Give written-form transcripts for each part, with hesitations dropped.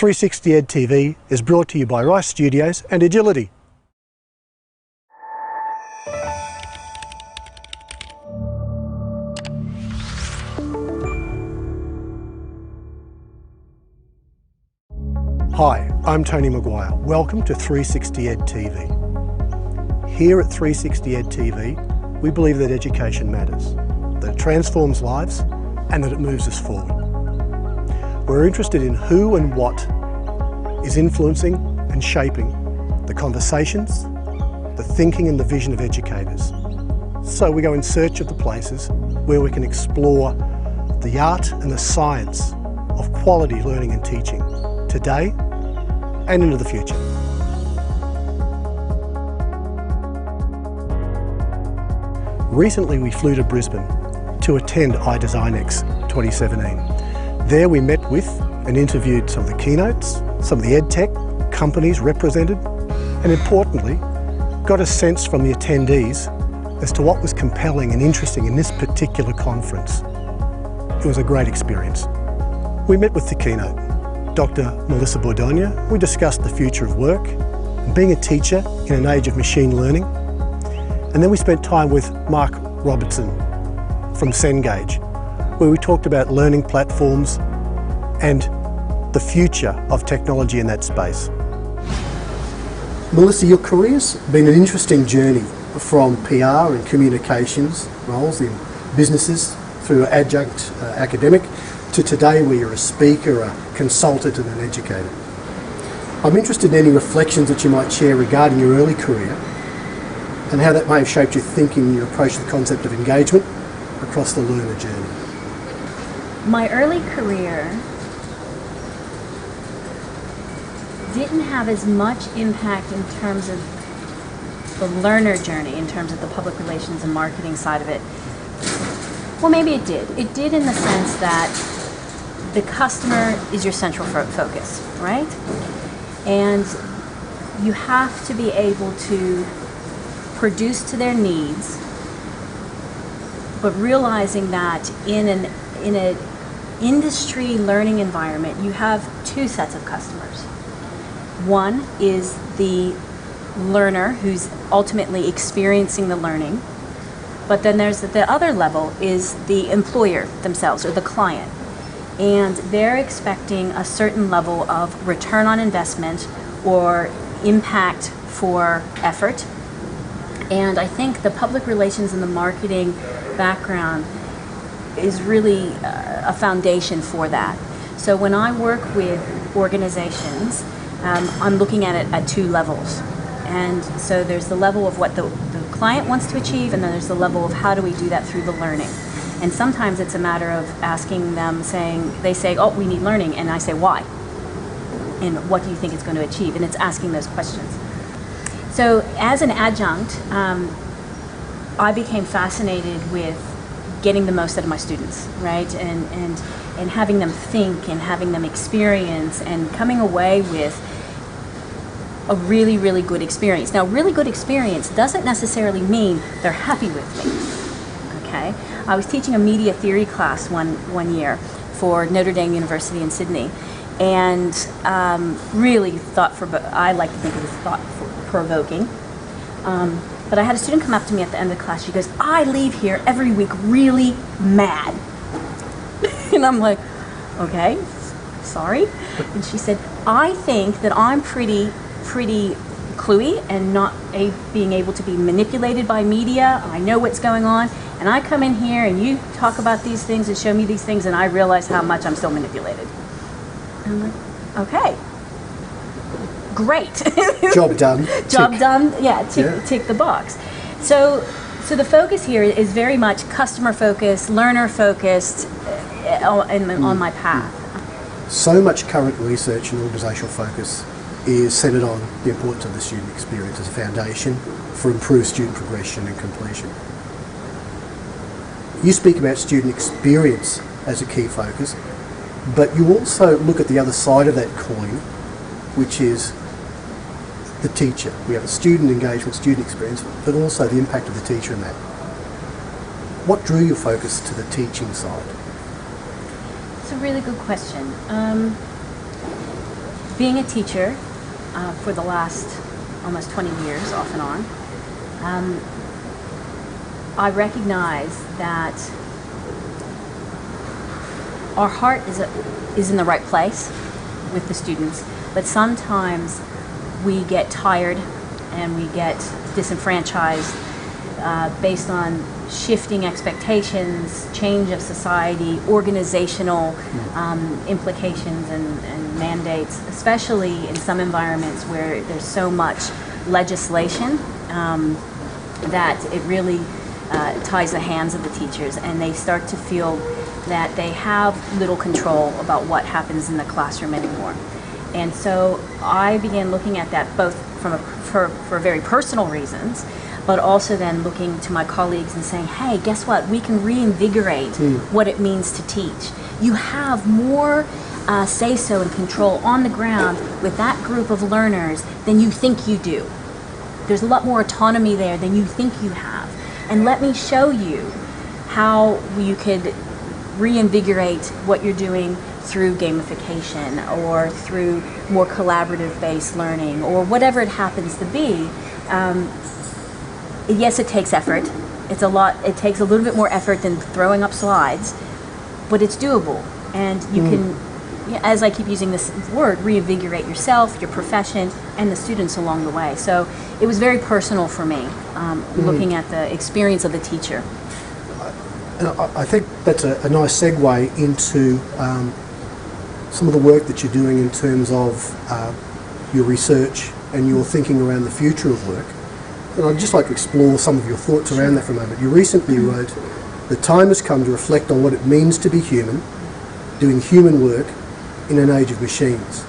360 Ed TV is brought to you by Rice Studios and Agility. Hi, I'm Tony McGuire. Welcome to 360 Ed TV. Here at 360 Ed TV, we believe that education matters, that it transforms lives, and that it moves us forward. We're interested in who and what is influencing and shaping the conversations, the thinking and the vision of educators. So we go in search of the places where we can explore the art and the science of quality learning and teaching today and into the future. Recently we flew to Brisbane to attend iDesignX 2017. There we met with and interviewed some of the keynotes, some of the EdTech companies represented, and importantly, got a sense from the attendees as to what was compelling and interesting in this particular conference. It was a great experience. We met with the keynote, Dr. Melissa Bordogna. We discussed the future of work, being a teacher in an age of machine learning, and then we spent time with Mark Robertson from Cengage, where we talked about learning platforms and the future of technology in that space. Melissa, your career's been an interesting journey from PR and communications roles in businesses through adjunct academic to today where you're a speaker, a consultant and an educator. I'm interested in any reflections that you might share regarding your early career and how that may have shaped your thinking and your approach to the concept of engagement across the learner journey. My early career didn't have as much impact in terms of the learner journey, in terms of the public relations and marketing side of it. Well, maybe it did. It did in the sense that the customer is your central focus, right? And you have to be able to produce to their needs, but realizing that in an industry learning environment, you have two sets of customers. One is the learner who's ultimately experiencing the learning, but then there's the other level is the employer themselves or the client. And they're expecting a certain level of return on investment or impact for effort. And I think the public relations and the marketing background is really a foundation for that. So when I work with organizations, I'm looking at it at two levels. And so there's the level of what the client wants to achieve, and then there's the level of how do we do that through the learning. And sometimes it's a matter of asking them, they say, oh, we need learning, and I say, why? And what do you think it's going to achieve? And it's asking those questions. So as an adjunct, I became fascinated with getting the most out of my students, right? And having them think and having them experience and coming away with a really, really good experience. Now, really good experience doesn't necessarily mean they're happy with me, okay? I was teaching a media theory class one year for Notre Dame University in Sydney, and really I like to think it was thought-provoking. But I had a student come up to me at the end of the class. She goes, I leave here every week really mad. And I'm like, okay, sorry. And she said, I think that I'm pretty cluey and not being able to be manipulated by media. I know what's going on. And I come in here and you talk about these things and show me these things and I realize how much I'm still manipulated. And I'm like, okay. Great. Job done. Job done. Yeah, tick the box. So the focus here is very much customer focused, learner focused on my path. So much current research and organisational focus is centred on the importance of the student experience as a foundation for improved student progression and completion. You speak about student experience as a key focus, but you also look at the other side of that coin, which is the teacher. We have the student engagement, student experience, but also the impact of the teacher in that. What drew your focus to the teaching side? It's a really good question. being a teacher for the last almost 20 years, off and on, I recognize that our heart is in the right place with the students, but sometimes we get tired and we get disenfranchised based on shifting expectations, change of society, organizational implications and mandates, especially in some environments where there's so much legislation that it really ties the hands of the teachers, and they start to feel that they have little control about what happens in the classroom anymore. And so I began looking at that both for very personal reasons, but also then looking to my colleagues and saying, hey, guess what? We can reinvigorate what it means to teach. You have more say-so and control on the ground with that group of learners than you think you do. There's a lot more autonomy there than you think you have. And let me show you how you could reinvigorate what you're doing through gamification or through more collaborative-based learning or whatever it happens to be. Yes, it takes effort. It's a lot. It takes a little bit more effort than throwing up slides, but it's doable. And you can, as I keep using this word, reinvigorate yourself, your profession, and the students along the way. So it was very personal for me, looking at the experience of the teacher. And I think that's a nice segue into some of the work that you're doing in terms of your research and your thinking around the future of work. And I'd just like to explore some of your thoughts around that for a moment. You recently wrote, "The time has come to reflect on what it means to be human, doing human work in an age of machines."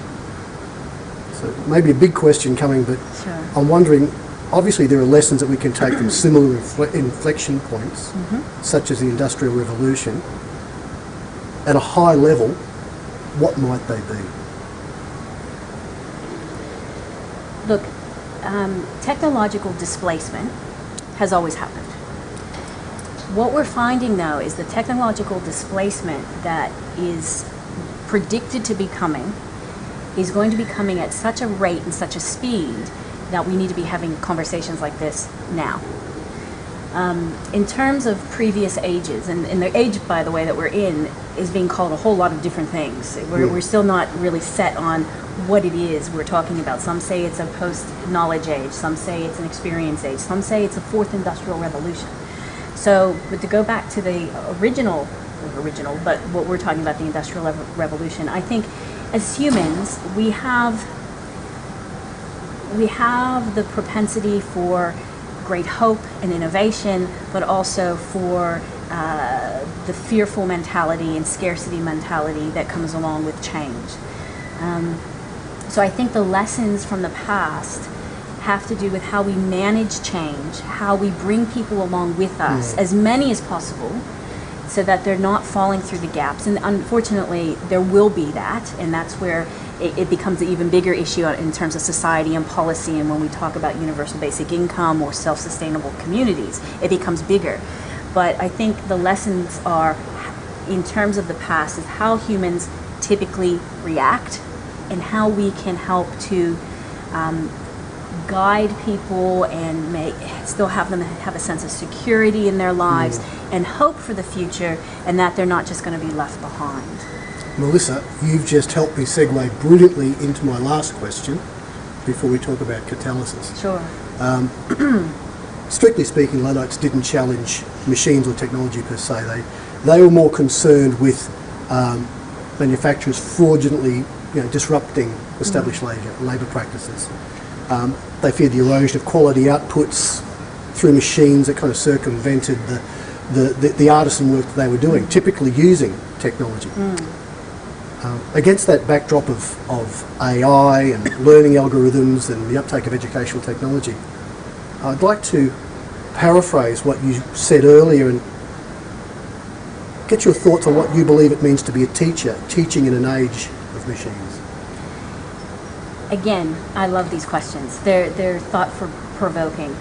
So maybe a big question coming, but Sure. I'm wondering, obviously there are lessons that we can take from similar inflection points, such as the Industrial Revolution. At a high level, what might they be? Look, technological displacement has always happened. What we're finding, though, is the technological displacement that is predicted to be coming is going to be coming at such a rate and such a speed that we need to be having conversations like this now. In terms of previous ages, and the age, by the way, that we're in is being called a whole lot of different things. We're still not really set on what it is we're talking about. Some say it's a post-knowledge age, some say it's an experience age, some say it's a fourth industrial revolution. So, but to go back to the original, but what we're talking about, the Industrial Revolution, I think as humans, we have the propensity for great hope and innovation, but also for the fearful mentality and scarcity mentality that comes along with change. So I think the lessons from the past have to do with how we manage change, how we bring people along with us, as many as possible, so that they're not falling through the gaps. And unfortunately, there will be that, and that's where it becomes an even bigger issue in terms of society and policy, and when we talk about universal basic income or self-sustainable communities, it becomes bigger. But I think the lessons are, in terms of the past, is how humans typically react and how we can help to guide people and still have them have a sense of security in their lives and hope for the future, and that they're not just going to be left behind. Melissa, you've just helped me segue brilliantly into my last question before we talk about catalysis. Sure. Strictly speaking, Luddites didn't challenge machines or technology per se. They were more concerned with manufacturers fraudulently disrupting established labour practices. They feared the erosion of quality outputs through machines that kind of circumvented the artisan work that they were doing, typically using technology. Against that backdrop of AI and learning algorithms and the uptake of educational technology, I'd like to paraphrase what you said earlier and get your thoughts on what you believe it means to be a teacher, teaching in an age of machines. Again, I love these questions. They're thought-provoking.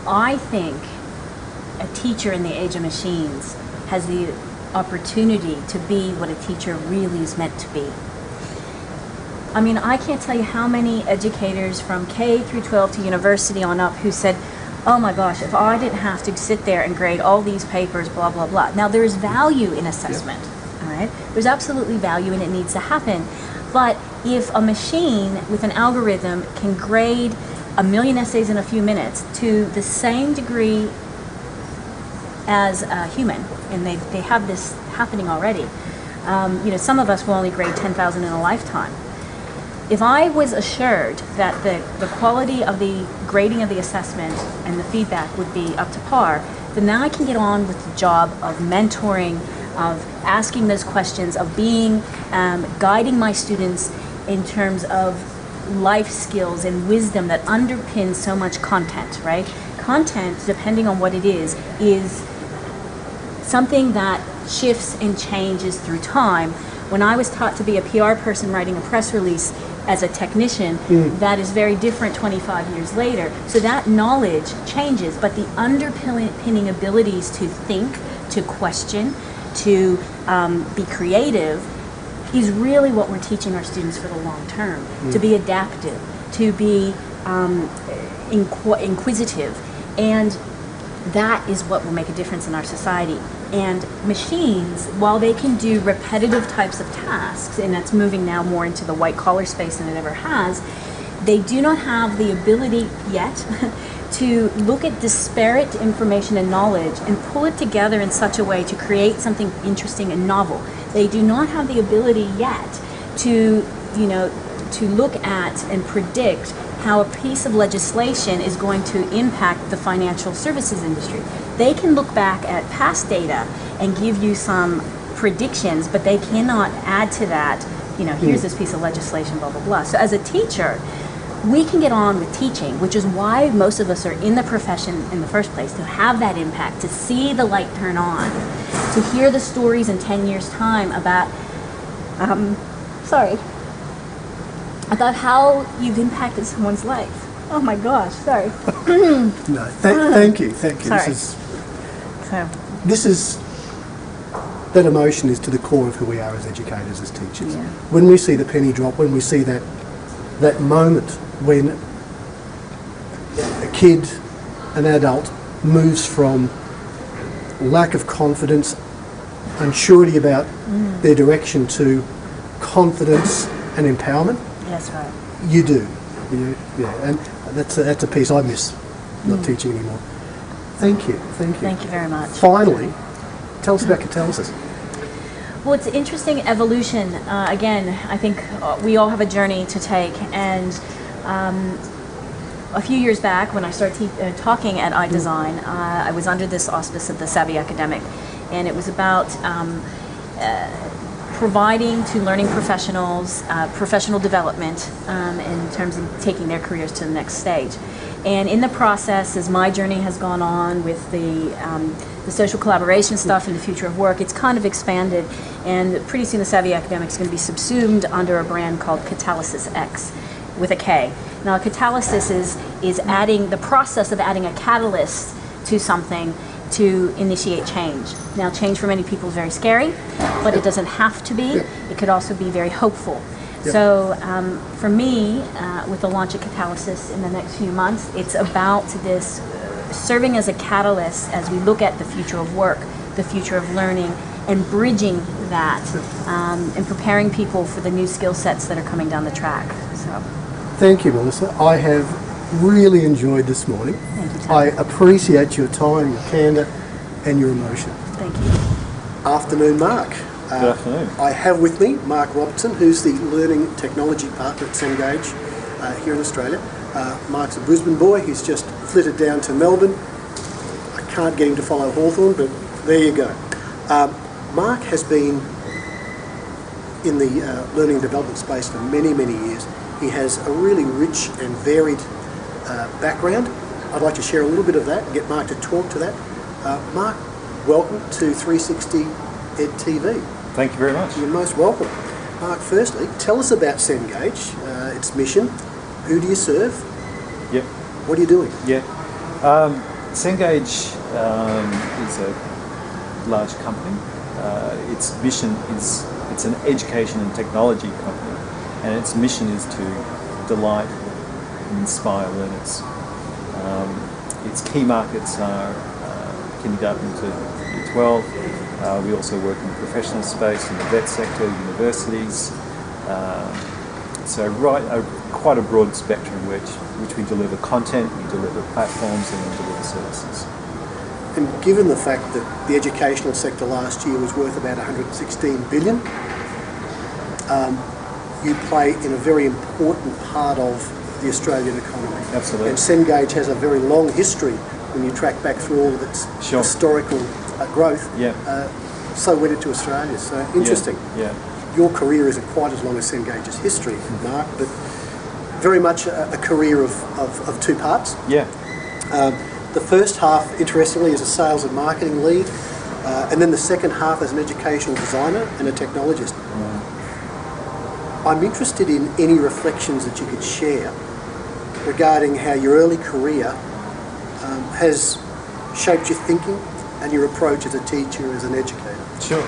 I think a teacher in the age of machines has the opportunity to be what a teacher really is meant to be. I mean, I can't tell you how many educators from K through 12 to university on up who said, oh my gosh, if I didn't have to sit there and grade all these papers, blah, blah, blah. Now, there is value in assessment, all right? There's absolutely value and it needs to happen. But if a machine with an algorithm can grade 1 million essays in a few minutes to the same degree as a human, and they have this happening already, some of us will only grade 10,000 in a lifetime. If I was assured that the quality of the grading of the assessment and the feedback would be up to par, then now I can get on with the job of mentoring, of asking those questions, of being, guiding my students in terms of life skills and wisdom that underpins so much content, right? Content, depending on what it is something that shifts and changes through time. When I was taught to be a PR person writing a press release as a technician, that is very different 25 years later. So that knowledge changes, but the underpinning abilities to think, to question, to be creative is really what we're teaching our students for the long term. To be adaptive, to be inquisitive, and that is what will make a difference in our society. And machines, while they can do repetitive types of tasks, and that's moving now more into the white collar space than it ever has, they do not have the ability yet to look at disparate information and knowledge and pull it together in such a way to create something interesting and novel. They do not have the ability yet to look at and predict how a piece of legislation is going to impact the financial services industry. They can look back at past data and give you some predictions, but they cannot add to that, here's this piece of legislation, blah, blah, blah. So as a teacher, we can get on with teaching, which is why most of us are in the profession in the first place, to have that impact, to see the light turn on, to hear the stories in 10 years' time about, about how you've impacted someone's life. Oh my gosh, sorry. No, thank you. Sorry. This is that emotion is to the core of who we are as educators, as teachers. Yeah. When we see the penny drop, when we see that moment when a kid, an adult, moves from lack of confidence, unsurety about their direction, to confidence and empowerment. That's right. You do. And that's a piece I miss not teaching anymore. Thank you. Thank you very much. Finally, tell us about Catalysis. Well, it's interesting evolution. Again, I think we all have a journey to take, and a few years back when I started talking at iDesign, I was under this auspice of the Savvy Academic, and it was about providing to learning professionals professional development in terms of taking their careers to the next stage. And in the process, as my journey has gone on with the social collaboration stuff and the future of work, it's kind of expanded, and pretty soon the Savvy Academic is going to be subsumed under a brand called iDesignX with a K. Now, catalysis is adding the process of adding a catalyst to something to initiate change. Now, change for many people is very scary, but it doesn't have to be. It could also be very hopeful. So for me, with the launch of Catalysis in the next few months, it's about this serving as a catalyst as we look at the future of work, the future of learning, and bridging that and preparing people for the new skill sets that are coming down the track. So, thank you, Melissa. I have really enjoyed this morning. Thank you, Tom. I appreciate your time, your candour, and your emotion. Thank you. Afternoon, Mark. Good afternoon. I have with me Mark Robertson, who's the Learning Technology Partner at Cengage here in Australia. Mark's a Brisbane boy. He's just flitted down to Melbourne. I can't get him to follow Hawthorn, but there you go. Mark has been in the learning and development space for many, many years. He has a really rich and varied background. I'd like to share a little bit of that and get Mark to talk to that. Mark, welcome to 360 Ed TV. Thank you very much. You're most welcome. Mark, firstly, tell us about Cengage, its mission. Who do you serve? Yep. What are you doing? Yeah. Cengage is a large company. Its mission is it's an education and technology company. and its mission is to delight and inspire learners. Its key markets are kindergarten to year 12. We also work in the professional space, in the vet sector, universities. So quite a broad spectrum which we deliver content, we deliver platforms, and we deliver services. And given the fact that the educational sector last year was worth about 116 billion, you play in a very important part of the Australian economy. Absolutely. And Cengage has a very long history when you track back through all of its Sure. historical growth. Yeah. So went into Australia. So interesting. Yeah. Your career isn't quite as long as Cengage's history, Mark, but very much a career of two parts. Yeah. The first half, interestingly, is a sales and marketing lead, and then the second half as an educational designer and a technologist. I'm interested in any reflections that you could share regarding how your early career has shaped your thinking and your approach as a teacher, as an educator. Sure.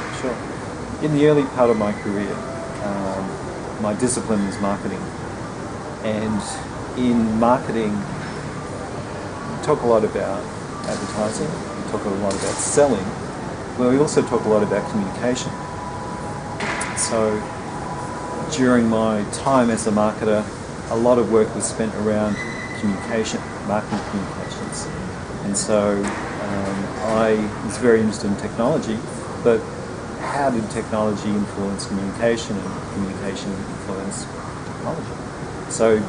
In the early part of my career, my discipline was marketing. And in marketing, we talk a lot about advertising, we talk a lot about selling, but we also talk a lot about communication. So during my time as a marketer, a lot of work was spent around communication, marketing communications. And so I was very interested in technology, but how did technology influence communication and communication influence technology? So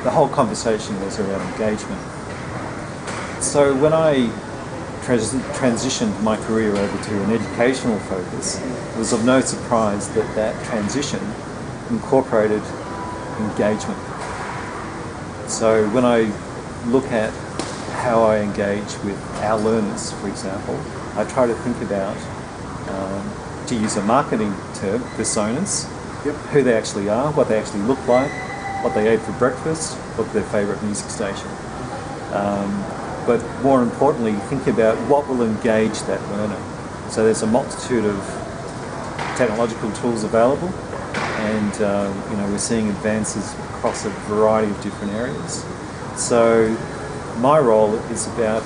the whole conversation was around engagement. So when I transitioned my career over to an educational focus, it was of no surprise that that transition incorporated engagement. So when I look at how I engage with our learners, for example, I try to think about, to use a marketing term, personas, who they actually are, what they actually look like, what they ate for breakfast, what their favourite music station. But more importantly, think about what will engage that learner. So there's a multitude of technological tools available, and we're seeing advances across a variety of different areas. So my role is about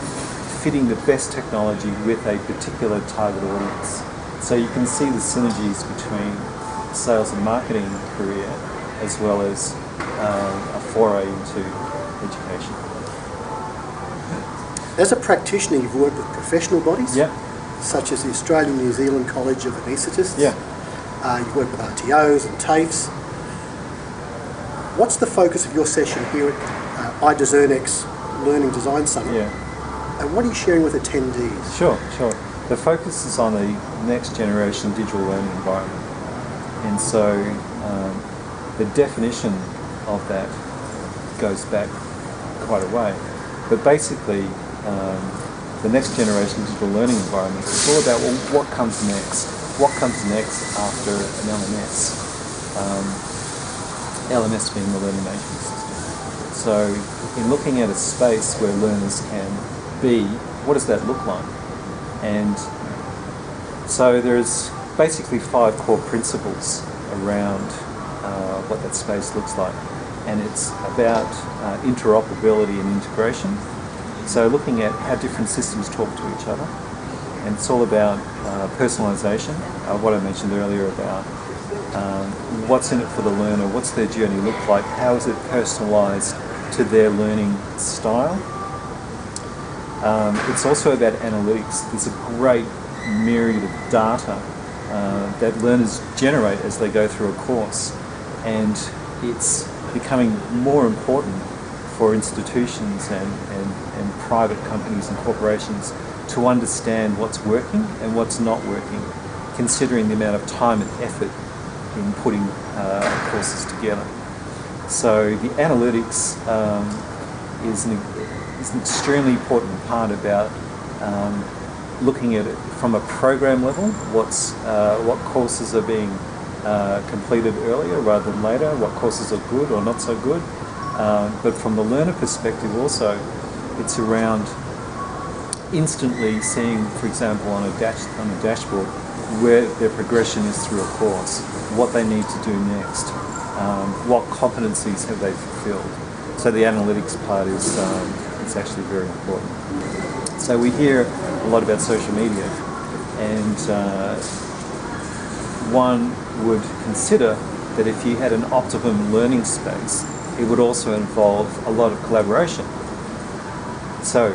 fitting the best technology with a particular target audience. So you can see the synergies between sales and marketing career as well as a foray into education. As a practitioner, you've worked with professional bodies, Yeah. such as the Australian New Zealand College of Anaesthetists. Yeah. You've worked with RTOs and TAFEs. What's the focus of your session here at iDesignX Learning Design Summit? Yeah. And what are you sharing with attendees? Sure. The focus is on the next generation digital learning environment. And so the definition of that goes back quite a way. But basically, the next generation digital learning environment is all about, well, what comes next? What comes next after an LMS? LMS being the learning management system. So in looking at a space where learners can be, what does that look like? And so there's basically 5 core principles around what that space looks like. And it's about interoperability and integration. So looking at how different systems talk to each other. And it's all about personalisation, what I mentioned earlier about what's in it for the learner, what's their journey look like, how is it personalised to their learning style. It's also about analytics. There's a great myriad of data that learners generate as they go through a course, and it's becoming more important for institutions and private companies and corporations to understand what's working and what's not working, considering the amount of time and effort in putting courses together. So the analytics is an extremely important part about looking at it from a program level, what courses are being completed earlier rather than later, what courses are good or not so good. But from the learner perspective also, it's around instantly seeing, for example, on a dashboard, where their progression is through a course, what they need to do next. what competencies have they fulfilled. So the analytics part is actually very important. So we hear a lot about social media, and one would consider that if you had an optimum learning space, it would also involve a lot of collaboration. So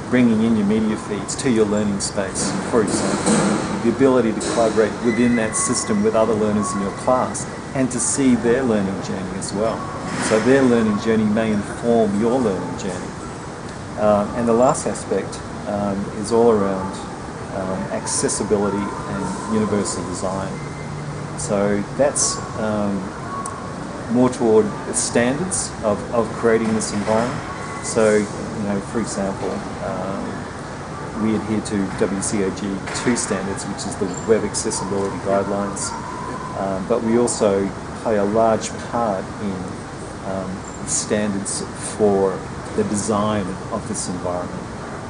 bringing in your media feeds to your learning space, for example, the ability to collaborate within that system with other learners in your class and to see their learning journey as well. So their learning journey may inform your learning journey. And the last aspect is all around accessibility and universal design. So that's more toward the standards of creating this environment. So, for example, we adhere to WCAG 2 standards, which is the Web Accessibility Guidelines, but we also play a large part in standards for the design of this environment.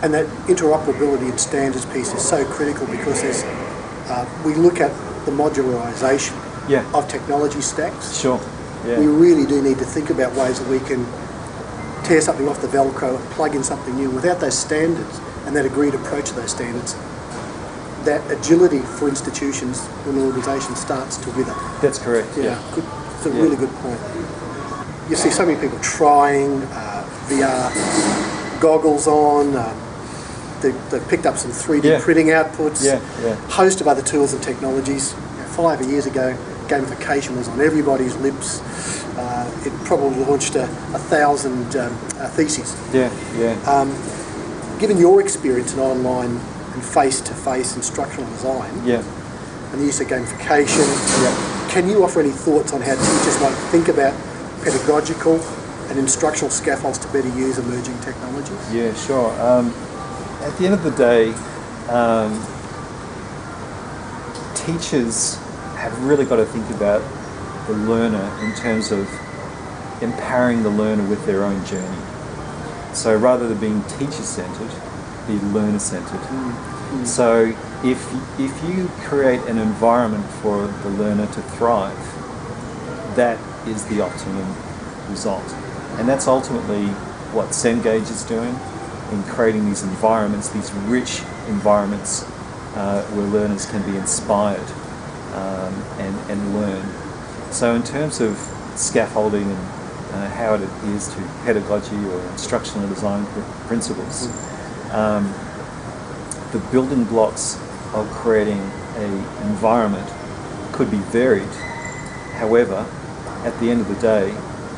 And that interoperability and standards piece is so critical because we look at the modularisation of technology stacks. Sure. Yeah. We really do need to think about ways that we can tear something off the Velcro and plug in something new. Without those standards and that agreed approach to those standards, that agility for institutions and organisations starts to wither. That's correct. Yeah. Good. It's a really good point. You see so many people trying VR goggles on. They've picked up some 3D printing outputs. Host of other tools and technologies. 5 years ago, gamification was on everybody's lips. It probably launched 1,000 theses. Given your experience in online and face-to-face instructional design and the use of gamification, can you offer any thoughts on how teachers might think about pedagogical and instructional scaffolds to better use emerging technologies? Yeah, sure. At the end of the day, teachers have really got to think about the learner in terms of empowering the learner with their own journey. So rather than being teacher-centred, be learner-centred. So if you create an environment for the learner to thrive, that is the optimum result. And that's ultimately what Cengage is doing in creating these environments, these rich environments where learners can be inspired and learn. So in terms of scaffolding and how it adheres to pedagogy or instructional design principles, the building blocks of creating an environment could be varied. However, at the end of the day,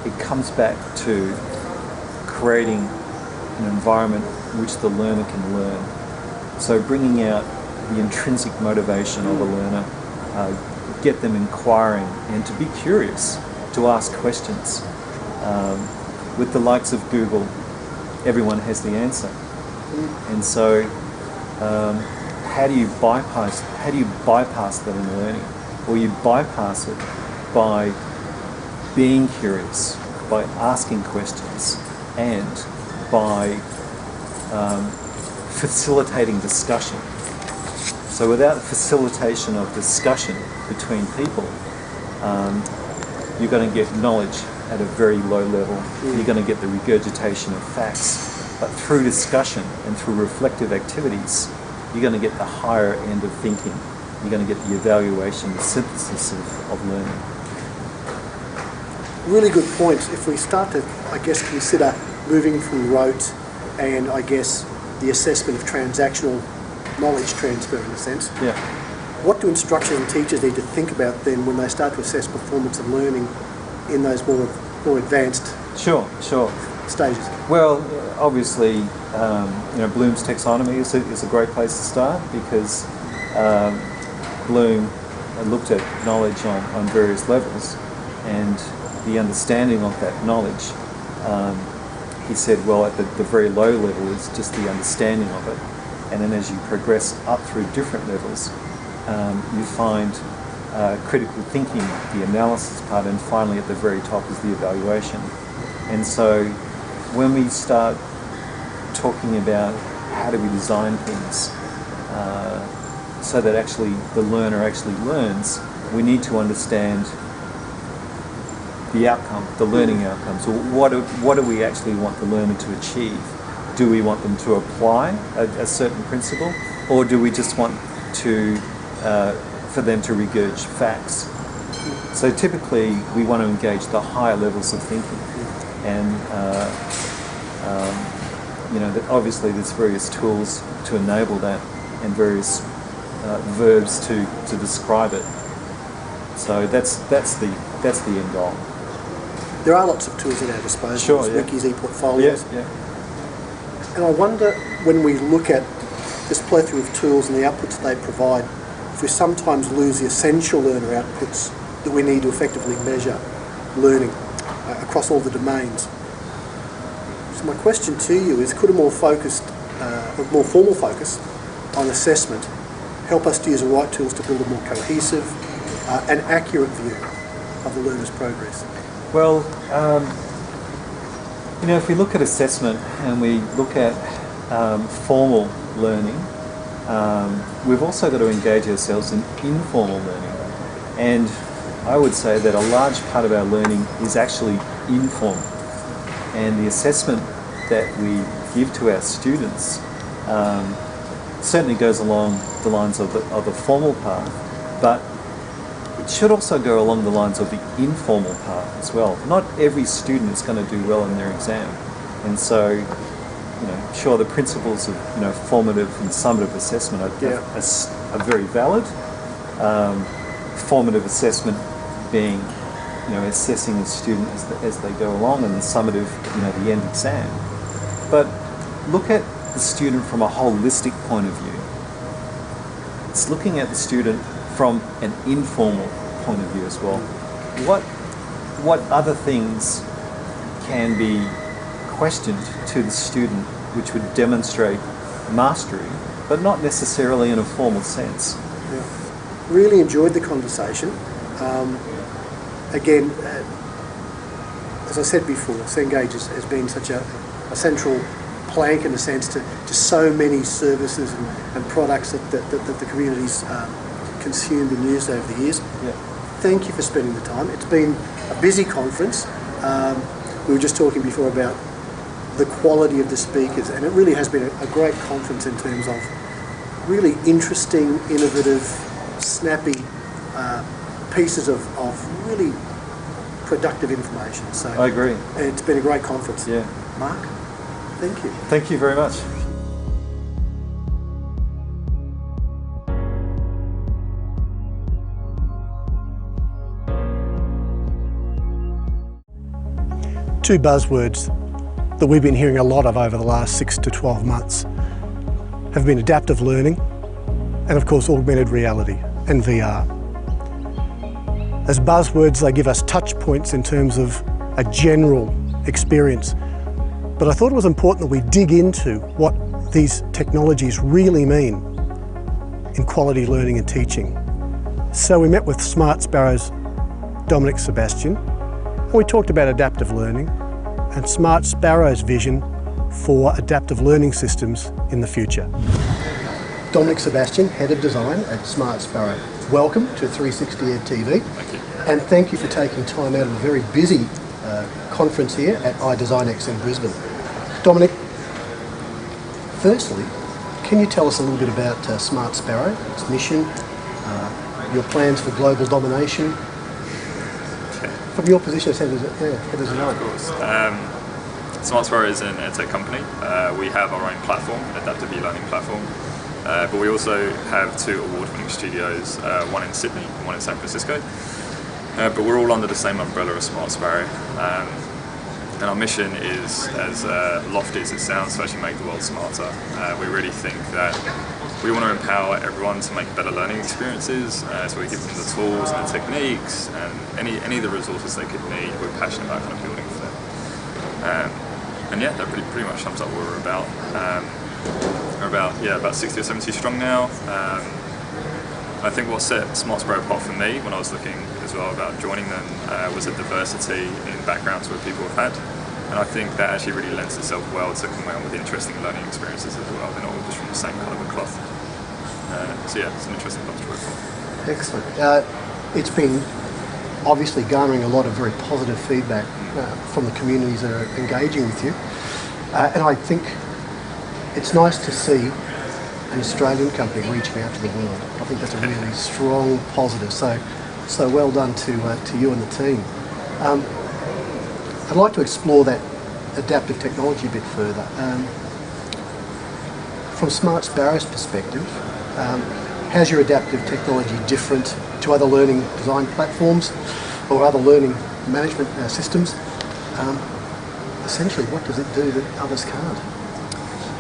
it comes back to creating an environment which the learner can learn. So bringing out the intrinsic motivation of a learner, get them inquiring and to be curious, to ask questions. With the likes of Google, everyone has the answer. And so how do you bypass that in learning? Well, you bypass it by being curious, by asking questions, and by facilitating discussion. So without facilitation of discussion between people, you're going to get knowledge at a very low level. You're going to get the regurgitation of facts. But through discussion and through reflective activities, you're going to get the higher end of thinking. You're going to get the evaluation, the synthesis of learning. Really good points. If we start to, consider moving from rote and, the assessment of transactional knowledge transfer in a sense. What do instructors and teachers need to think about then when they start to assess performance of learning in those more advanced stages? Well, obviously, Bloom's taxonomy is a great place to start because Bloom looked at knowledge on various levels, and the understanding of that knowledge, he said, well, at the very low level is just the understanding of it, and then as you progress up through different levels, you find critical thinking, the analysis part, and finally at the very top is the evaluation. And so when we start talking about how do we design things so that actually the learner actually learns, we need to understand the outcome, the learning outcomes. So what do we actually want the learner to achieve? Do we want them to apply a certain principle, or do we just want to for them to regurgitate facts? So typically we want to engage the higher levels of thinking, and obviously there's various tools to enable that and various verbs to describe it. So that's the end goal. There are lots of tools at our disposal, sure, yeah. wikis, e-portfolios. Yeah. And I wonder, when we look at this plethora of tools and the outputs they provide, if we sometimes lose the essential learner outputs that we need to effectively measure learning across all the domains. So my question to you is, could a more formal focus on assessment help us to use the right tools to build a more cohesive and accurate view of the learner's progress? Well, if we look at assessment and we look at formal learning, we've also got to engage ourselves in informal learning. And I would say that a large part of our learning is actually informal. And the assessment that we give to our students certainly goes along the lines of the formal part, but it should also go along the lines of the informal part as well. Not every student is going to do well in their exam, and so sure, the principles of formative and summative assessment are very valid. Formative assessment being assessing the student as they go along, and the summative the end exam. But look at the student from a holistic point of view. It's looking at the student from an informal point of view as well. What other things can be questioned to the student which would demonstrate mastery, but not necessarily in a formal sense? Yeah. Really enjoyed the conversation. Again, as I said before, Cengage has been such a central plank in a sense to so many services and products that the community's consumed and used over the years. Yeah. Thank you for spending the time. It's been a busy conference. We were just talking before about the quality of the speakers, and it really has been a great conference in terms of really interesting, innovative, snappy pieces of really productive information. So I agree. It's been a great conference. Yeah. Mark, thank you. Thank you very much. Two buzzwords that we've been hearing a lot of over the last 6 to 12 months have been adaptive learning and, of course, augmented reality and VR. As buzzwords, they give us touch points in terms of a general experience, but I thought it was important that we dig into what these technologies really mean in quality learning and teaching. So we met with Smart Sparrow's Dominic Sebastian, and we talked about adaptive learning and Smart Sparrow's vision for adaptive learning systems in the future. Dominic Sebastian, Head of Design at Smart Sparrow. Welcome to 360 Ed TV. Thank you. And thank you for taking time out of a very busy conference here at iDesignX in Brisbane. Dominic, firstly, can you tell us a little bit about Smart Sparrow, its mission, your plans for global domination? From your position as head of design. Of course. Smart Sparrow is an edtech company. We have our own platform, an adaptive e-learning platform, but we also have two award-winning studios, one in Sydney and one in San Francisco. But we're all under the same umbrella of Smart Sparrow. And our mission is, as lofty as it sounds, to actually make the world smarter. We really think that we want to empower everyone to make better learning experiences, so we give them the tools and the techniques and any of the resources they could need. We're passionate about kind of building for them. And yeah, that pretty much sums up what we're about. We're about 60 or 70 strong now. I think what set Smart Sparrow apart for me when I was looking as well about joining them was the diversity in backgrounds where people have had. And I think that actually really lends itself well to come around with interesting learning experiences as well. They're not all just from the same colour of cloth. So yeah, it's an interesting bunch to work for. Excellent. It's been obviously garnering a lot of very positive feedback from the communities that are engaging with you. And I think it's nice to see an Australian company reaching out to the world. I think that's a really strong positive. So well done to you and the team. I'd like to explore that adaptive technology a bit further. From Smart Sparrow's perspective, how's your adaptive technology different to other learning design platforms or other learning management systems? Essentially, what does it do that others can't?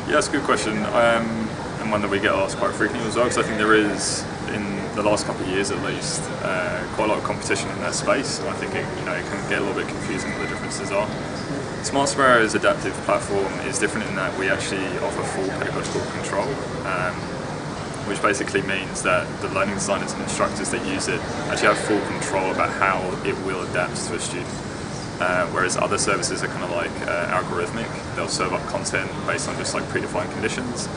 Yeah, that's a good question, and one that we get asked quite frequently as well, because I think there is, in the last couple of years at least, quite a lot of competition in that space, and I think it can get a little bit confusing what the differences are. Smart Sparrow's adaptive platform is different in that we actually offer full pedagogical control, which basically means that the learning designers and instructors that use it actually have full control about how it will adapt to a student. Whereas other services are kind of like algorithmic. They'll serve up content based on just like predefined conditions,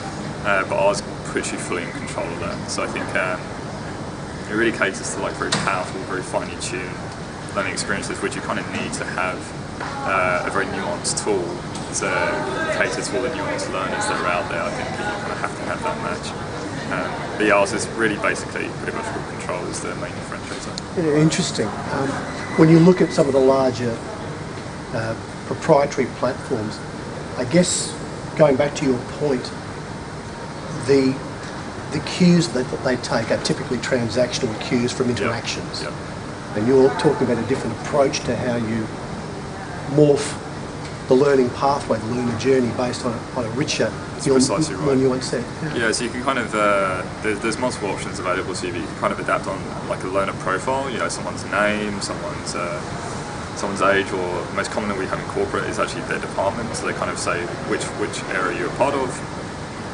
but ours puts you fully in control of that. So I think it really caters to like very powerful, very finely tuned learning experiences, which you kind of need to have a very nuanced tool to cater to all the nuanced learners that are out there. I think you kind of have to have that match. But yeah, ours is really basically pedagogical control is the main differentiator. Yeah, interesting. When you look at some of the larger proprietary platforms, I guess going back to your point, the cues that they take are typically transactional cues from interactions. Yep. And you're talking about a different approach to how you morph the learning pathway, the learner journey based on a richer, more nuanced set. Yeah, so you can kind of, there's multiple options available to you, but you can kind of adapt on like a learner profile, someone's name, someone's age, or most commonly we have in corporate is actually their department, so they kind of say which area you're a part of,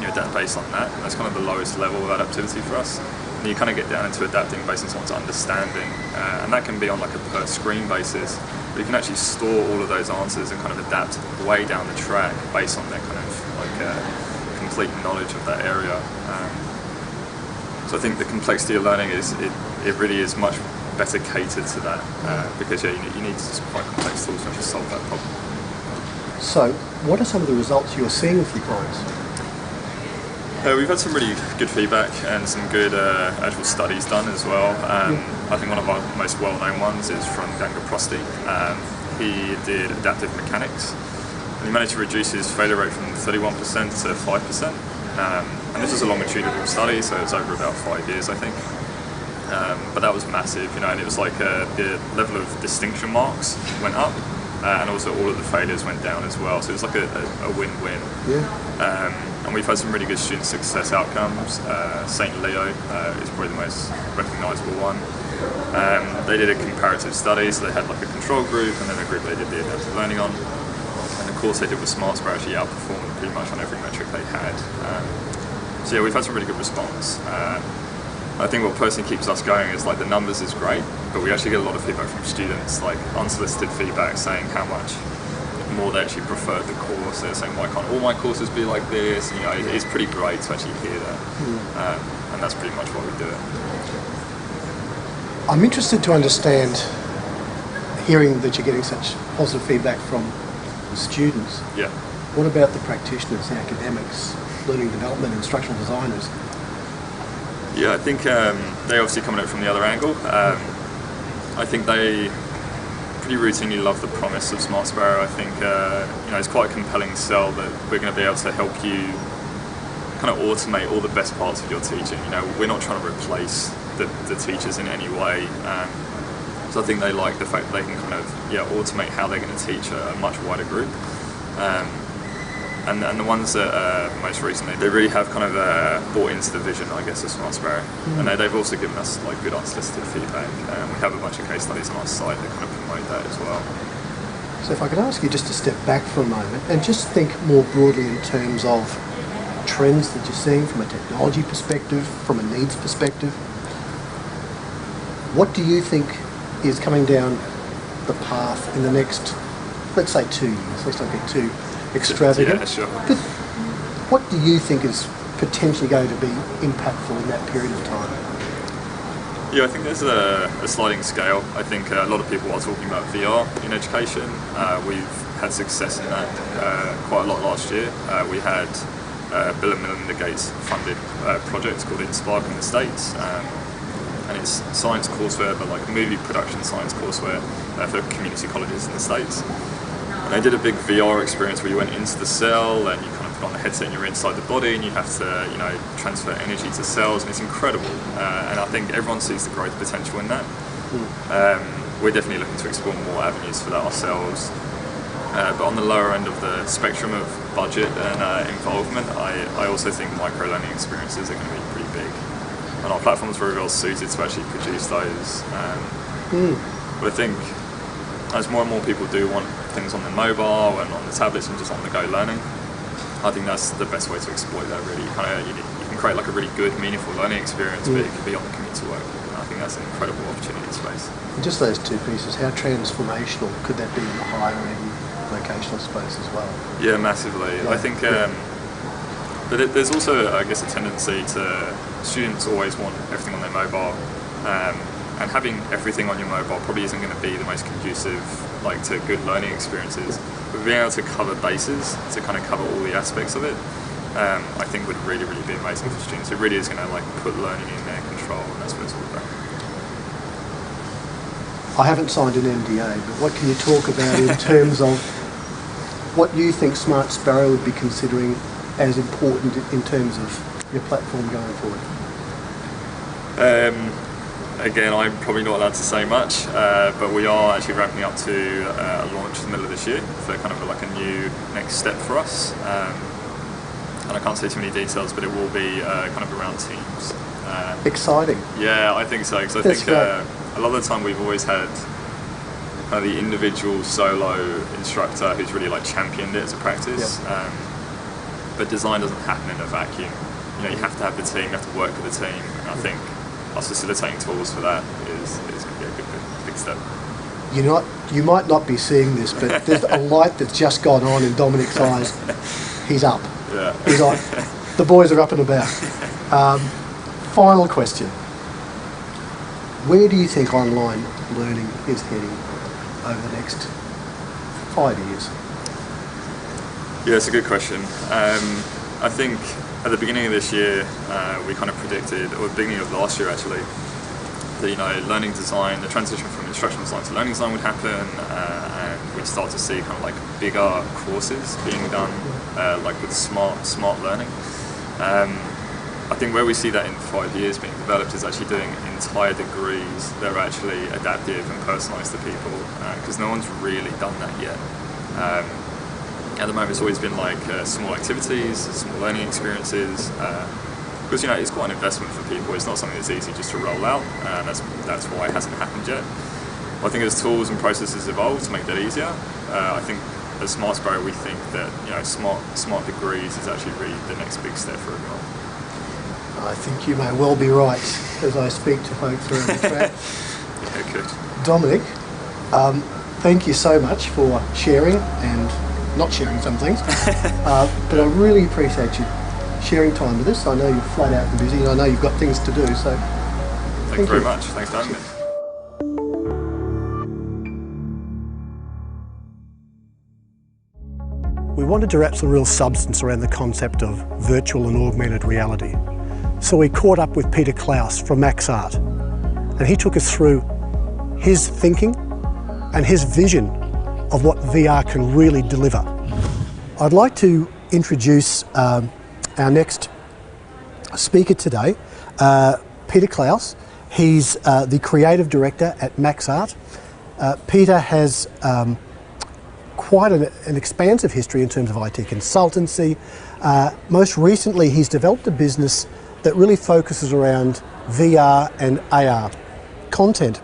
adapt based on that, and that's kind of the lowest level of adaptivity for us. And you kind of get down into adapting based on someone's understanding, and that can be on like a per screen basis, but you can actually store all of those answers and kind of adapt way down the track based on their kind of like complete knowledge of that area. So I think the complexity of learning is, it really is much better catered to that, because you need quite complex tools to actually solve that problem. So what are some of the results you're seeing with your clients? We've had some really good feedback and some good actual studies done as well. I think one of our most well-known ones is from Ganga Prosti. He did adaptive mechanics, and he managed to reduce his failure rate from 31% to 5%. And this was a longitudinal study, so it was over about 5 years, I think. But that was massive, and it was like the level of distinction marks went up, and also all of the failures went down as well. So it was like a win-win. Yeah. And we've had some really good student success outcomes. St. Leo is probably the most recognisable one. They did a comparative study, so they had like a control group and then a group they did the adaptive learning on. And the course they did with Smart Sparrow actually outperformed pretty much on every metric they had. So yeah, we've had some really good response. I think what personally keeps us going is like the numbers is great, but we actually get a lot of feedback from students, like unsolicited feedback saying how much more they actually preferred the course. They're saying, why can't all my courses be like this? It's pretty great to actually hear that. And that's pretty much why we do it. I'm interested to understand, hearing that you're getting such positive feedback from the students. Yeah. What about the practitioners, the academics, learning development, instructional designers? Yeah, I think they obviously come at it from the other angle. I think they pretty routinely love the promise of Smart Sparrow. I think it's quite a compelling sell that we're going to be able to help you kind of automate all the best parts of your teaching. We're not trying to replace the teachers in any way. So I think they like the fact that they can kind of automate how they're going to teach a much wider group. And the ones that most recently, they really have kind of bought into the vision, I guess, of Smart Sparrow. And they've also given us like good unsolicited feedback. We have a bunch of case studies on our site that kind of promote that as well. So if I could ask you just to step back for a moment and just think more broadly in terms of trends that you're seeing from a technology perspective, from a needs perspective. What do you think is coming down the path in the next, let's say 2 years? Let's not get too extravagant. Yeah, sure. But what do you think is potentially going to be impactful in that period of time? Yeah, I think there's a sliding scale. I think a lot of people are talking about VR in education. We've had success in that quite a lot last year. We had Bill and Melinda Gates funded project called Inspire in the States. And it's science courseware, but like movie production science courseware for community colleges in the States. And they did a big VR experience where you went into the cell and you kind of put on the headset and you're inside the body and you have to, you know, transfer energy to cells, and it's incredible. And I think everyone sees the growth potential in that. We're definitely looking to explore more avenues for that ourselves. But on the lower end of the spectrum of budget and involvement, I also think micro-learning experiences are going to be pretty big. And our platform's very well suited to actually produce those. But I think as more and more people do want things on the mobile and on the tablets and just on-the-go learning, I think that's the best way to exploit that really. You can create like a really good, meaningful learning experience, but it can be on the commute to work. And I think that's an incredible opportunity space. And just those two pieces, how transformational could that be in the higher end vocational space as well? Yeah, massively. Yeah. I think, but there's also, I guess, a tendency to students always want everything on their mobile, and having everything on your mobile probably isn't going to be the most conducive, like, to good learning experiences. But being able to cover bases, to kind of cover all the aspects of it, I think would really, really be amazing for students. It really is going to like put learning in their control, and that's what it's all about. I haven't signed an NDA, but what can you talk about in terms of what you think Smart Sparrow would be considering as important in terms of your platform going forward? Again, I'm probably not allowed to say much, but we are actually ramping up to a launch in the middle of this year, so kind of like a new next step for us. And I can't say too many details, but it will be kind of around teams. Exciting. Yeah, I think so, because I think a lot of the time we've always had kind of the individual solo instructor who's really like championed it as a practice. Yep. But design doesn't happen in a vacuum. You know, you have to have the team, you have to work with the team, and I think us facilitating tools for that is going to be a big step. You might not be seeing this, but there's a light that's just gone on in Dominic's eyes. He's up. Yeah. He's on. The boys are up and about. Final question. Where do you think online learning is heading over the next 5 years? Yeah, it's a good question. I think at the beginning of this year, we kind of predicted, or the beginning of last year actually, that, you know, learning design, the transition from instructional design to learning design would happen, and we'd start to see kind of like bigger courses being done, like with smart learning. I think where we see that in 5 years being developed is actually doing entire degrees that are actually adaptive and personalised to people, because no one's really done that yet. At the moment it's always been like small activities, small learning experiences, because, you know, it's quite an investment for people. It's not something that's easy just to roll out, and that's why it hasn't happened yet. I think as tools and processes evolve to make that easier, I think at Smart Sparrow we think that, you know, smart degrees is actually really the next big step for everyone. I think you may well be right as I speak to folks around the track. Yeah, good. Dominic, thank you so much for sharing and not sharing some things, but I really appreciate you sharing time with us. I know you're flat out and busy, and I know you've got things to do, so thank you very much. Thanks for having me. We wanted to wrap some real substance around the concept of virtual and augmented reality. So we caught up with Peter Clowes from Maxart, and he took us through his thinking and his vision of what VR can really deliver. I'd like to introduce our next speaker today, Peter Clowes. He's the creative director at Maxart. Peter has quite an expansive history in terms of IT consultancy. Most recently, he's developed a business that really focuses around VR and AR content.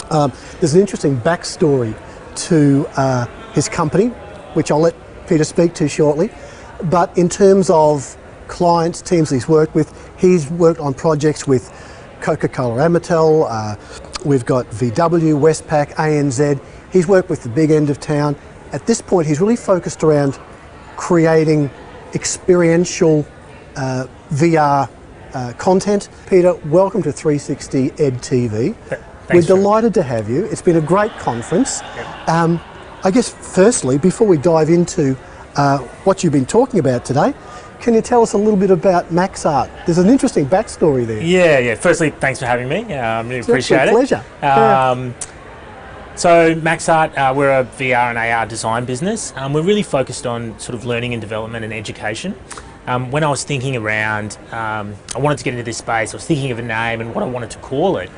There's an interesting backstory to his company, which I'll let Peter speak to shortly. But in terms of clients, teams he's worked with, he's worked on projects with Coca-Cola Amatil, we've got VW, Westpac, ANZ. He's worked with the big end of town. At this point, he's really focused around creating experiential VR content. Peter, welcome to 360 Ed TV. We're delighted to have you. It's been a great conference. Yep. I guess firstly, before we dive into what you've been talking about today, can you tell us a little bit about Maxart? There's an interesting backstory there. Yeah. Firstly, thanks for having me. Really appreciate it. Pleasure. So Maxart, we're a VR and AR design business. We're really focused on sort of learning and development and education. When I was thinking around, I wanted to get into this space, I was thinking of a name and what I wanted to call it.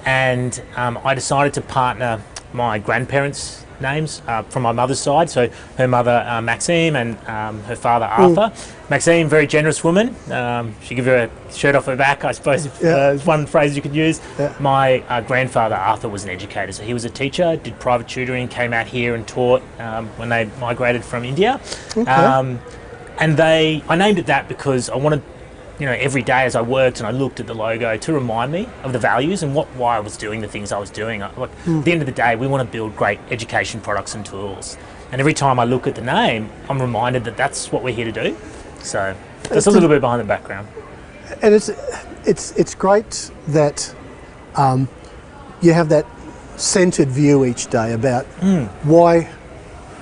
And I decided to partner my grandparents' names from my mother's side. So her mother, Maxime, and her father, Arthur. Maxime, very generous woman. She gave her a shirt off her back, I suppose, is one phrase you could use. Yeah. My grandfather, Arthur, was an educator. So he was a teacher, did private tutoring, came out here and taught when they migrated from India. Okay. And I named it that because I wanted, every day as I worked and I looked at the logo to remind me of the values and why I was doing the things I was doing. At the end of the day, we want to build great education products and tools. And every time I look at the name, I'm reminded that that's what we're here to do. So that's a little bit behind the background. And it's great that you have that centered view each day about why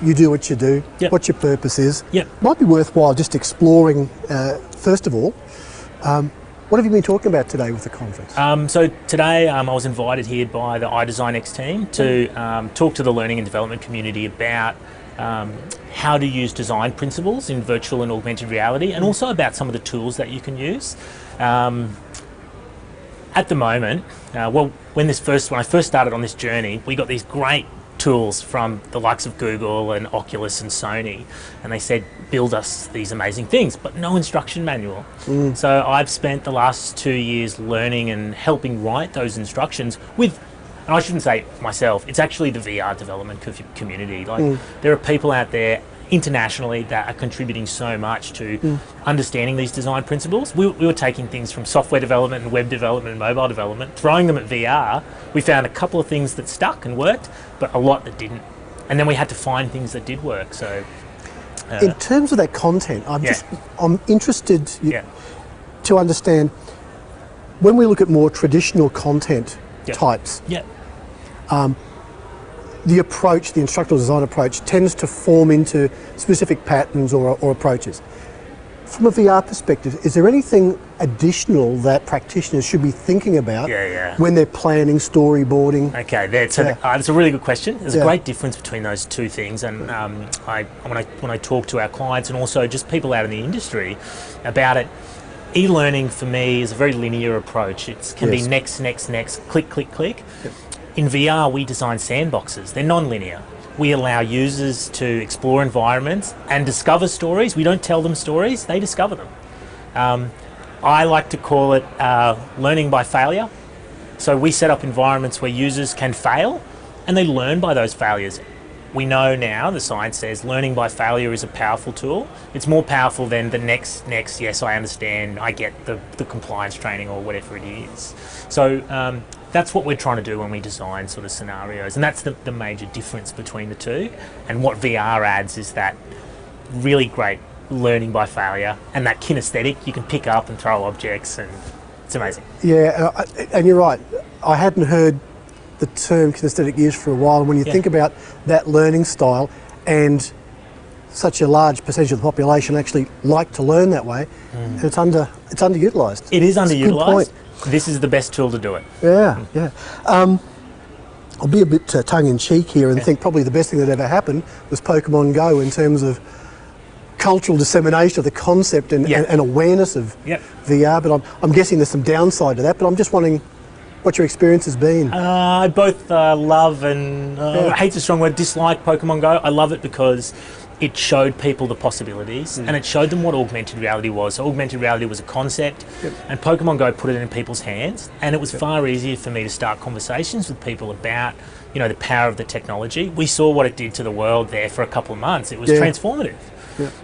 you do what you do, what your purpose is. Might be worthwhile just exploring, first of all, what have you been talking about today with the conference? So today I was invited here by the iDesignX team to talk to the learning and development community about how to use design principles in virtual and augmented reality, and also about some of the tools that you can use. At the moment, when I first started on this journey, we got these great tools from the likes of Google and Oculus and Sony, and they said, build us these amazing things, but no instruction manual. So I've spent the last 2 years learning and helping write those instructions with, and I shouldn't say myself, it's actually the VR development community. There are people out there internationally that are contributing so much to understanding these design principles. We were taking things from software development and web development and mobile development, throwing them at VR. We found a couple of things that stuck and worked, but a lot that didn't. And then we had to find things that did work. So, in terms of that content, I'm interested to understand, when we look at more traditional content types, the approach, the instructional design approach, tends to form into specific patterns or approaches. From a VR perspective, is there anything additional that practitioners should be thinking about when they're planning, storyboarding? Okay, that's a really good question. There's a great difference between those two things, and when I talk to our clients and also just people out in the industry about it, e-learning for me is a very linear approach. It can be next, click, click, click. In VR, we design sandboxes. They're non-linear. We allow users to explore environments and discover stories. We don't tell them stories, they discover them. I like to call it learning by failure. So we set up environments where users can fail and they learn by those failures. We know now, the science says, learning by failure is a powerful tool. It's more powerful than the next, yes, I understand, I get the compliance training or whatever it is. So that's what we're trying to do when we design sort of scenarios, and that's the major difference between the two. And what VR adds is that really great learning by failure and that kinesthetic. You can pick up and throw objects, and it's amazing. Yeah, and you're right. I hadn't heard the term kinesthetic used for a while, and when you think about that learning style, and such a large percentage of the population actually like to learn that way, and it's underutilised. It is That's a good underutilised. point. This is the best tool to do it. Yeah. I'll be a bit tongue-in-cheek here and think probably the best thing that ever happened was Pokemon Go in terms of cultural dissemination of the concept and awareness of VR, but I'm guessing there's some downside to that, but I'm just wondering what your experience has been. I both love and hate's a strong word, dislike Pokemon Go. I love it because it showed people the possibilities and it showed them what augmented reality was. So augmented reality was a concept and Pokemon Go put it in people's hands, and it was far easier for me to start conversations with people about the power of the technology. We saw what it did to the world there for a couple of months. It was transformative.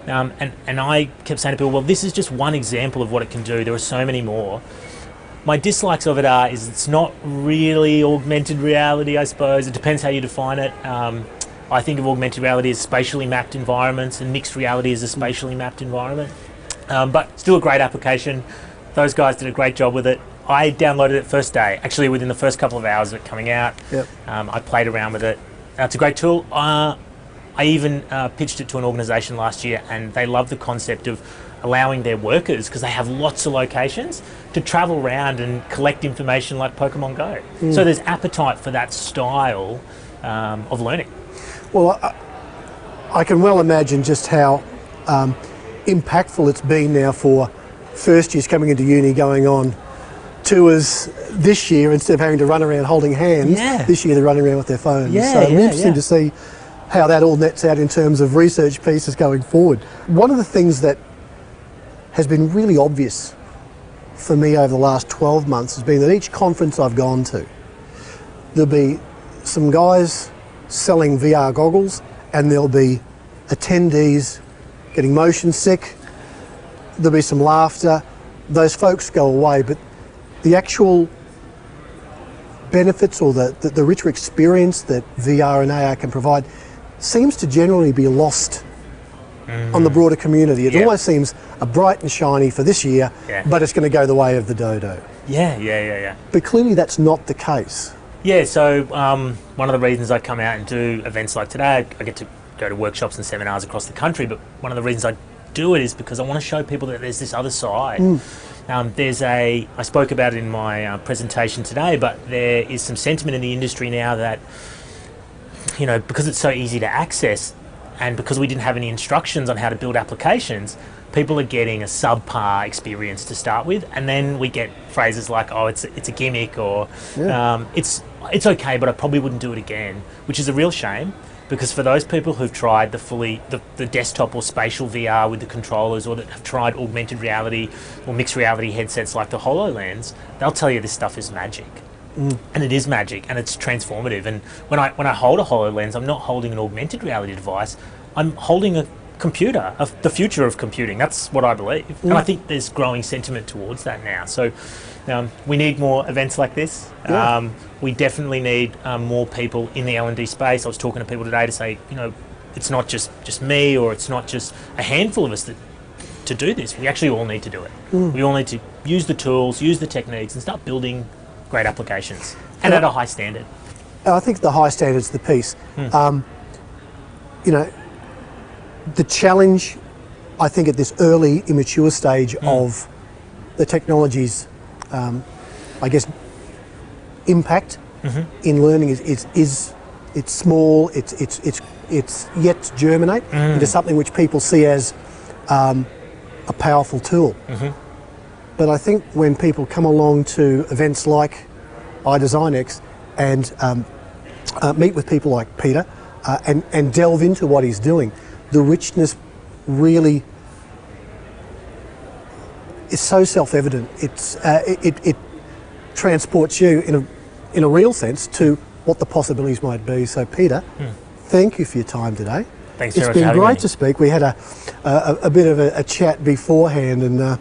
And I kept saying to people, well, this is just one example of what it can do. There are so many more. My dislikes of it is it's not really augmented reality, I suppose. It depends how you define it. I think of augmented reality as spatially mapped environments, and mixed reality as a spatially mapped environment. But still a great application. Those guys did a great job with it. I downloaded it first day, actually within the first couple of hours of it coming out. Yep. I played around with it. It's a great tool. I even pitched it to an organisation last year, and they love the concept of allowing their workers, because they have lots of locations, to travel around and collect information like Pokemon Go. So there's appetite for that style of learning. Well, I can well imagine just how impactful it's been now for first years coming into uni, going on tours this year instead of having to run around holding hands. Yeah. This year they're running around with their phones. Yeah, so it'll be yeah, interesting yeah. to see how that all nets out in terms of research pieces going forward. One of the things that has been really obvious for me over the last 12 months has been that each conference I've gone to, there'll be some guys selling VR goggles, and there'll be attendees getting motion sick, there'll be some laughter, those folks go away, but the actual benefits or the richer experience that VR and AR can provide seems to generally be lost on the broader community. It almost seems a bright and shiny for this year, but it's going to go the way of the dodo. Yeah. But clearly that's not the case. Yeah, so one of the reasons I come out and do events like today, I get to go to workshops and seminars across the country, but one of the reasons I do it is because I want to show people that there's this other side. I spoke about it in my presentation today, but there is some sentiment in the industry now that, you know, because it's so easy to access and because we didn't have any instructions on how to build applications, people are getting a subpar experience to start with, and then we get phrases like, oh, it's a gimmick, or it's okay, but I probably wouldn't do it again, which is a real shame. Because for those people who've tried the desktop or spatial VR with the controllers, or that have tried augmented reality or mixed reality headsets like the HoloLens, they'll tell you this stuff is magic. And it is magic, and it's transformative. And when I hold a HoloLens, I'm not holding an augmented reality device, I'm holding a computer, the future of computing. That's what I believe. And I think there's growing sentiment towards that now. So we need more events like this. We definitely need more people in the L&D space. I was talking to people today to say, you know, it's not just me, or it's not just a handful of us to do this. We actually all need to do it. We all need to use the tools, use the techniques, and start building great applications, and at a high standard. I think the high standard's the piece. You know, the challenge, I think, at this early, immature stage of the technology's, I guess, impact in learning is it's small. It's yet to germinate into something which people see as a powerful tool. But I think when people come along to events like iDesignX and meet with people like Peter and delve into what he's doing, the richness really is so self-evident. It transports you in a real sense to what the possibilities might be. So Peter, thank you for your time today. Thanks very much. It's been great to speak. We had a bit of a chat beforehand, and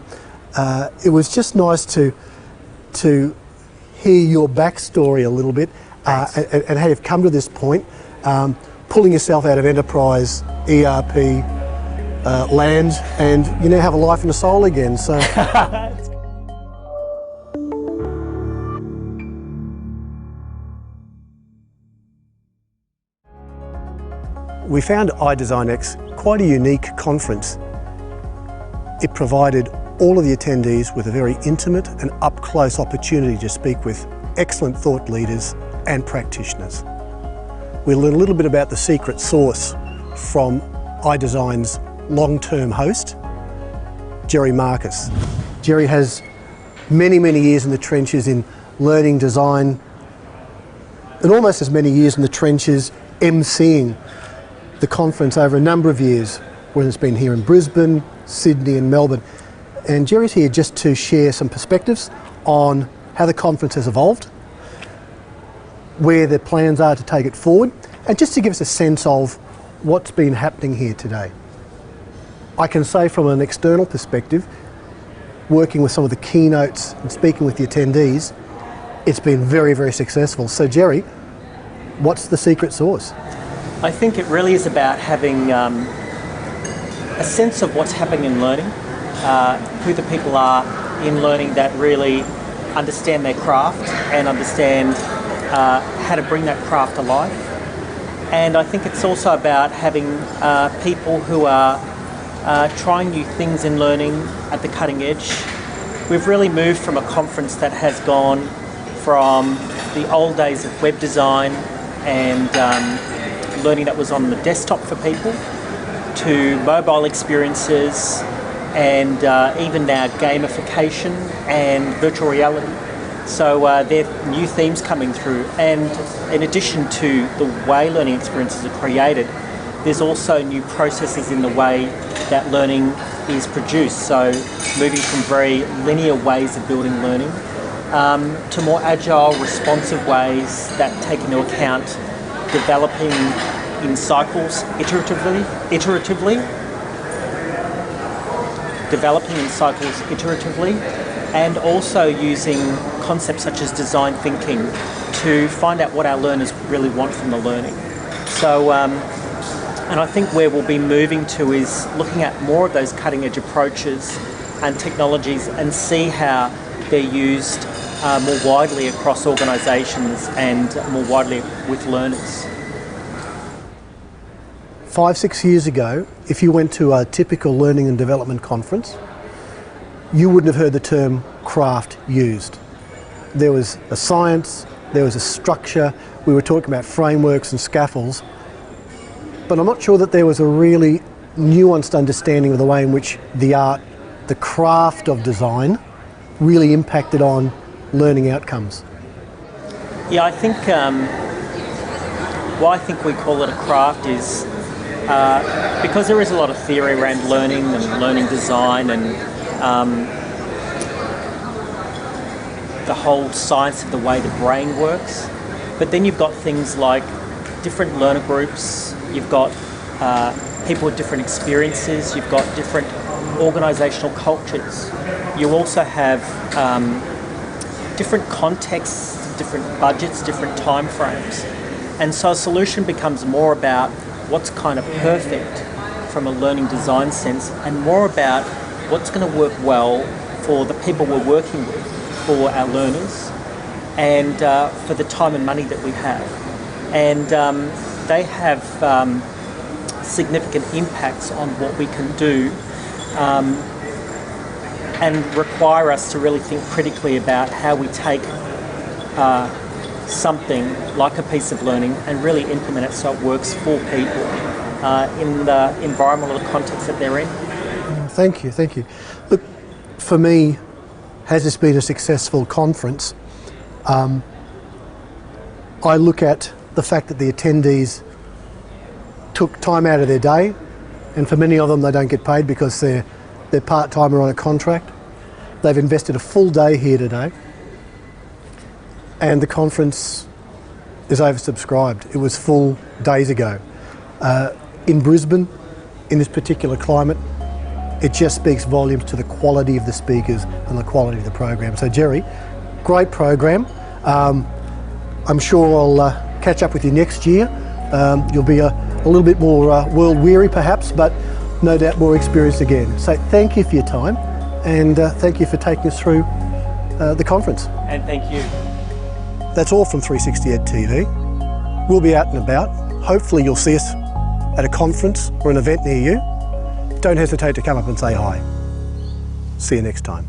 it was just nice to hear your backstory a little bit and how you've come to this point, pulling yourself out of enterprise ERP land, and you now have a life and a soul again. So. We found iDesignX quite a unique conference. It provided all of the attendees with a very intimate and up-close opportunity to speak with excellent thought leaders and practitioners. We learned a little bit about the secret sauce from iDesign's long-term host, Gerry Marcus. Gerry has many, many years in the trenches in learning design, and almost as many years in the trenches emceeing the conference over a number of years, when it's been here in Brisbane, Sydney and Melbourne. And Gerry's here just to share some perspectives on how the conference has evolved, where the plans are to take it forward, and just to give us a sense of what's been happening here today. I can say from an external perspective, working with some of the keynotes and speaking with the attendees, it's been very, very successful. So Gerry, what's the secret sauce? I think it really is about having a sense of what's happening in learning, who the people are in learning that really understand their craft and understand how to bring that craft to life. And I think it's also about having people who are trying new things in learning at the cutting edge. We've really moved from a conference that has gone from the old days of web design and learning that was on the desktop for people to mobile experiences and even now gamification and virtual reality. So there are new themes coming through, and in addition to the way learning experiences are created, there's also new processes in the way that learning is produced. So moving from very linear ways of building learning to more agile, responsive ways that take into account developing in cycles iteratively, and also using concepts such as design thinking to find out what our learners really want from the learning. So, and I think where we'll be moving to is looking at more of those cutting edge approaches and technologies and see how they're used more widely across organisations and more widely with learners. 5-6 years ago, if you went to a typical learning and development conference, you wouldn't have heard the term craft used. There was a science, there was a structure, we were talking about frameworks and scaffolds, but I'm not sure that there was a really nuanced understanding of the way in which the art, the craft of design, really impacted on learning outcomes. Yeah, I think why I think we call it a craft is because there is a lot of theory around learning and learning design and the whole science of the way the brain works. But then you've got things like different learner groups, you've got people with different experiences, you've got different organisational cultures. You also have different contexts, different budgets, different time frames. And so a solution becomes more about what's kind of perfect from a learning design sense and more about what's going to work well for the people we're working with, for our learners, and for the time and money that we have. And they have significant impacts on what we can do and require us to really think critically about how we take something like a piece of learning and really implement it so it works for people in the environment or the context that they're in. Thank you, thank you. Look, for me, has this been a successful conference? I look at the fact that the attendees took time out of their day, and for many of them they don't get paid because they're part-time or on a contract. They've invested a full day here today, and the conference is oversubscribed. It was full days ago. In Brisbane, in this particular climate, it just speaks volumes to the quality of the speakers and the quality of the program. So Gerry, great program. I'm sure I'll catch up with you next year. You'll be a little bit more world weary perhaps, but no doubt more experienced again. So thank you for your time, and thank you for taking us through the conference. And thank you. That's all from 360 Ed TV. We'll be out and about. Hopefully you'll see us at a conference or an event near you. Don't hesitate to come up and say hi. See you next time.